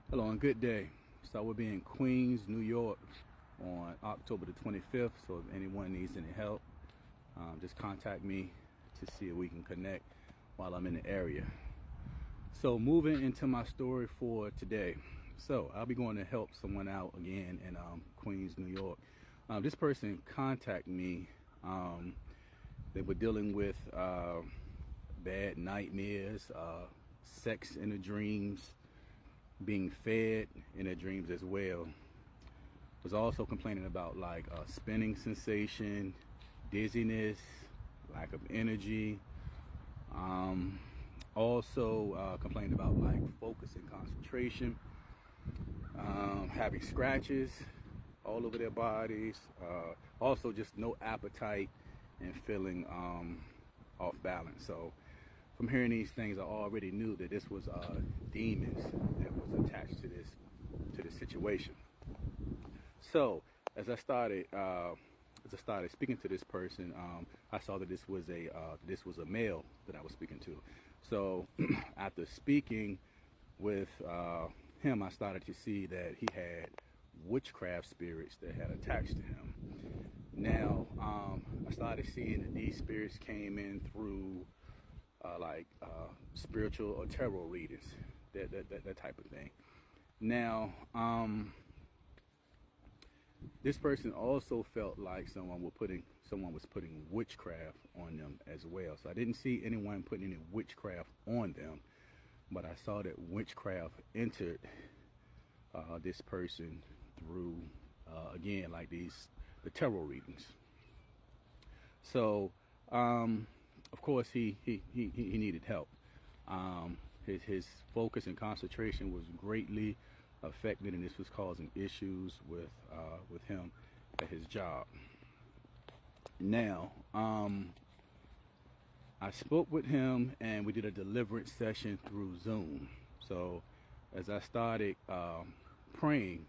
Hello and good day. So we'll be in Queens, New York on October the 25th. So if anyone needs any help, just contact me to see if we can connect while I'm in the area. So moving into my story for today. So I'll be going to help someone out again in Queens, New York. This person contacted me. They were dealing with bad nightmares, sex in the dreams, being fed in their dreams as well. Was also complaining about like spinning sensation, dizziness, lack of energy. Also complaining about like focus and concentration, having scratches all over their bodies. Also just no appetite and feeling off balance. So from hearing these things, I already knew that this was demons that was attached to this situation. So as I started speaking to this person, I saw that this was a male that I was speaking to. So after speaking with him, I started to see that he had witchcraft spirits that had attached to him. Now I started seeing that these spirits came in through spiritual or tarot readings, that type of thing. Now, this person also felt like someone was putting witchcraft on them as well. So I didn't see anyone putting any witchcraft on them, but I saw that witchcraft entered this person through again like the tarot readings. So of course he needed help. His focus and concentration was greatly affected, and this was causing issues with him at his job. Now I spoke with him and we did a deliverance session through Zoom. So as I started praying,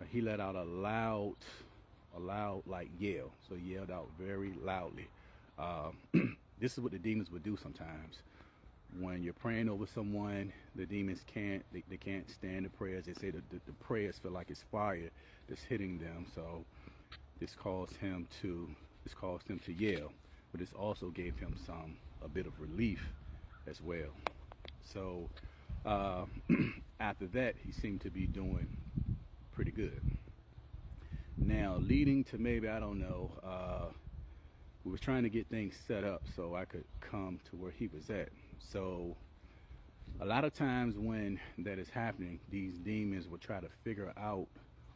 he let out a loud like yell. So he yelled out very loudly. This is what the demons would do sometimes. When you're praying over someone, the demons can't stand the prayers. They say that the prayers feel like it's fire that's hitting them. So this caused him to yell, but this also gave him a bit of relief as well. So after that, he seemed to be doing pretty good. Now leading to maybe, I don't know, we was trying to get things set up so I could come to where he was at. So a lot of times when that is happening, these demons will try to figure out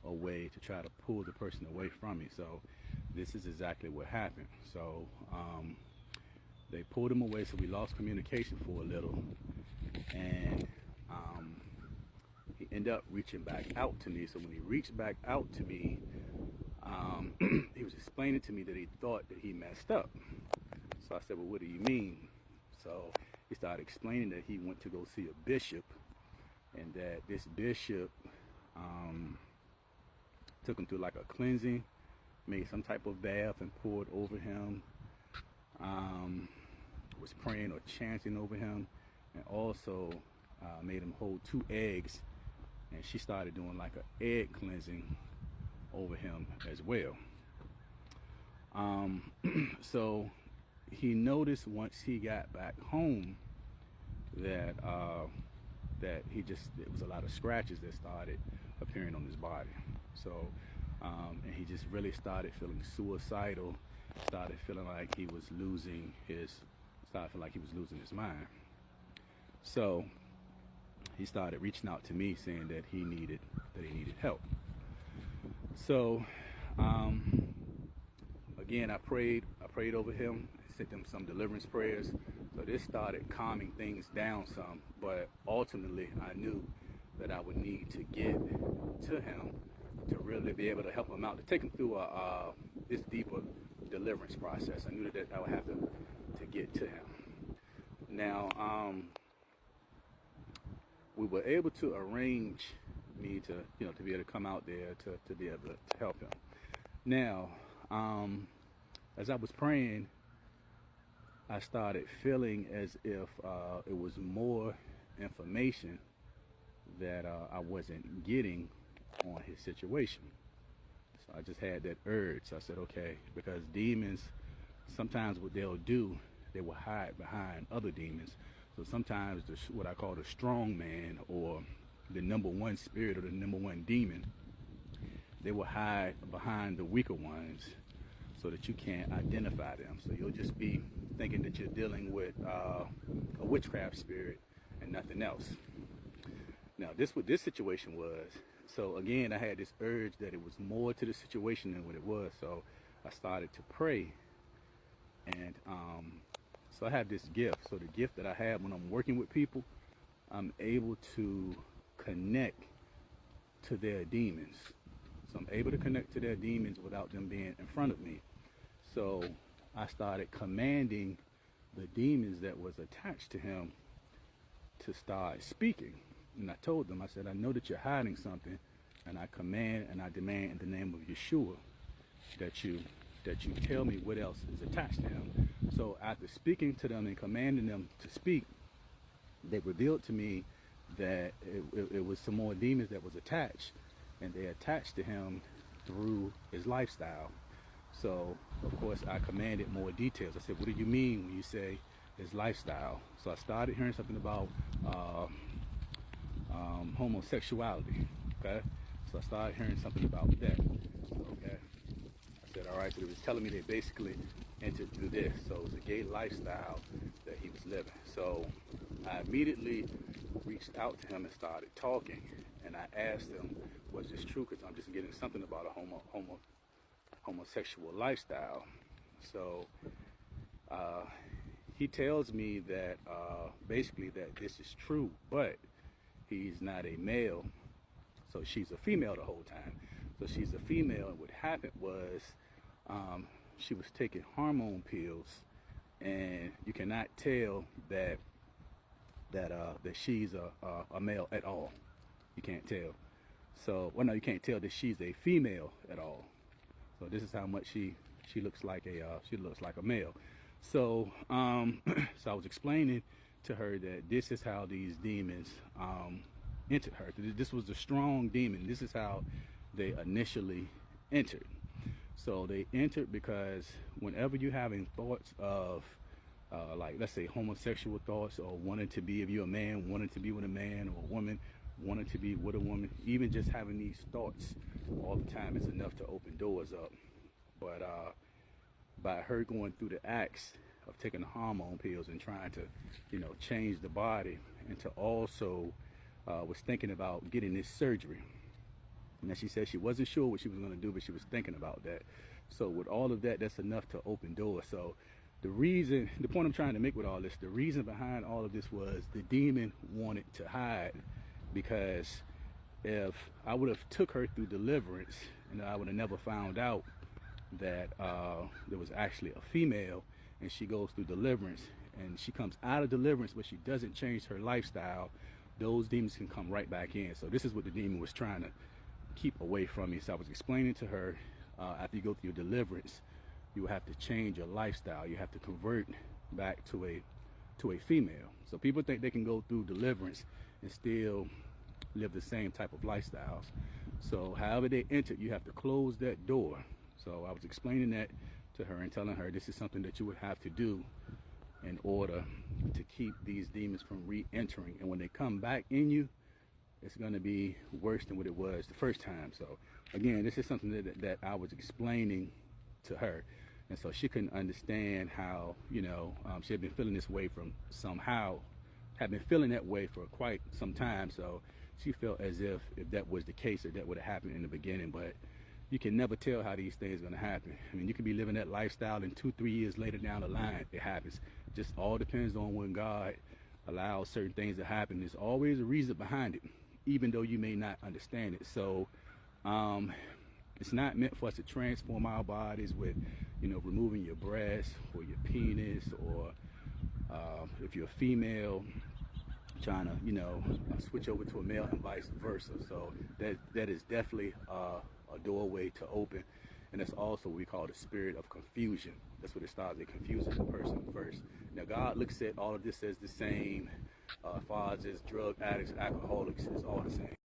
a way to try to pull the person away from me. So this is exactly what happened. So they pulled him away, so we lost communication for a little, and he ended up reaching back out to me. So when he reached back out to me, he was explaining to me that he thought that he messed up. So I said, well, what do you mean? So he started explaining that he went to go see a bishop, and that this bishop took him through like a cleansing, made some type of bath and poured over him, was praying or chanting over him, and also made him hold 2 eggs, and she started doing like an egg cleansing over him as well. So he noticed once he got back home that it was a lot of scratches that started appearing on his body. So and he just really started feeling suicidal, started feeling like he was losing his mind. So he started reaching out to me saying that he needed help. So again, I prayed over him, sent him some deliverance prayers. So this started calming things down some, but ultimately I knew that I would need to get to him to really be able to help him out, to take him through this deeper deliverance process. I knew that I would have to get to him. Now, we were able to arrange me to be able to come out there to be able to help him. Now, as I was praying, I started feeling as if it was more information that I wasn't getting on his situation. So I just had that urge. So I said, okay, because demons, sometimes what they'll do, they will hide behind other demons. So sometimes what I call the strong man, or the number one spirit, or the number one demon, they will hide behind the weaker ones so that you can't identify them. So you'll just be thinking that you're dealing with a witchcraft spirit and nothing else. Now, what this situation was. So again, I had this urge that it was more to the situation than what it was. So I started to pray, and so I have this gift. So the gift that I have when I'm working with people, I'm able to connect to their demons. So I'm able to connect to their demons without them being in front of me. So I started commanding the demons that was attached to him to start speaking. And I told them, I said, I know that you're hiding something, and I command and I demand in the name of Yeshua that you tell me what else is attached to him. So after speaking to them and commanding them to speak, they revealed to me that it was some more demons that was attached, and they attached to him through his lifestyle. So of course I commanded more details. I said, what do you mean when you say his lifestyle? So I started hearing something about homosexuality. Okay, so I started hearing something about that. Okay, I said, all right. So he was telling me they basically entered through this. So it was a gay lifestyle that he was living. So I immediately reached out to him and started talking, and I asked him, was this true? Because I'm just getting something about a homosexual lifestyle. So he tells me that basically that this is true, but he's not a male, so she's a female the whole time. So she's a female, and what happened was she was taking hormone pills, and you cannot tell that she's a male at all. You can't tell. So, well, no, you can't tell that she's a female at all. So this is how much she looks like a male. So so I was explaining to her that this is how these demons entered her. This was a strong demon. This is how they initially entered. So they entered because whenever you're having thoughts of like, let's say, homosexual thoughts, or wanting to be, if you're a man, wanting to be with a man, or a woman wanting to be with a woman, even just having these thoughts all the time is enough to open doors up. But by her going through the acts of taking the hormone pills and trying to, change the body, and to also was thinking about getting this surgery. And she said she wasn't sure what she was going to do, but she was thinking about that. So with all of that, that's enough to open doors. So the point I'm trying to make with all this, the reason behind all of this was the demon wanted to hide, because if I would have took her through deliverance, and I would have never found out that there was actually a female, and she goes through deliverance, and she comes out of deliverance, but she doesn't change her lifestyle, those demons can come right back in. So this is what the demon was trying to keep away from me. So I was explaining to her, after you go through your deliverance, you have to change your lifestyle. You have to convert back to a female. So people think they can go through deliverance and still live the same type of lifestyles. So however they enter, you have to close that door. So I was explaining that to her and telling her this is something that you would have to do in order to keep these demons from re-entering. And when they come back in you, it's going to be worse than what it was the first time. So again, this is something that I was explaining to her. And so she couldn't understand how, she had been feeling this way had been feeling that way for quite some time. So she felt as if that was the case, that would have happened in the beginning. But you can never tell how these things are going to happen. I mean, you could be living that lifestyle, and 2-3 years later down the line, it happens. Just all depends on when God allows certain things to happen. There's always a reason behind it, even though you may not understand it. So it's not meant for us to transform our bodies with, removing your breast or your penis, or if you're a female, trying to, switch over to a male, and vice versa. So that is definitely a doorway to open. And that's also what we call the spirit of confusion. That's what it starts. It confuses the person first. Now God looks at all of this as the same As far as just drug addicts, alcoholics, it's all the same.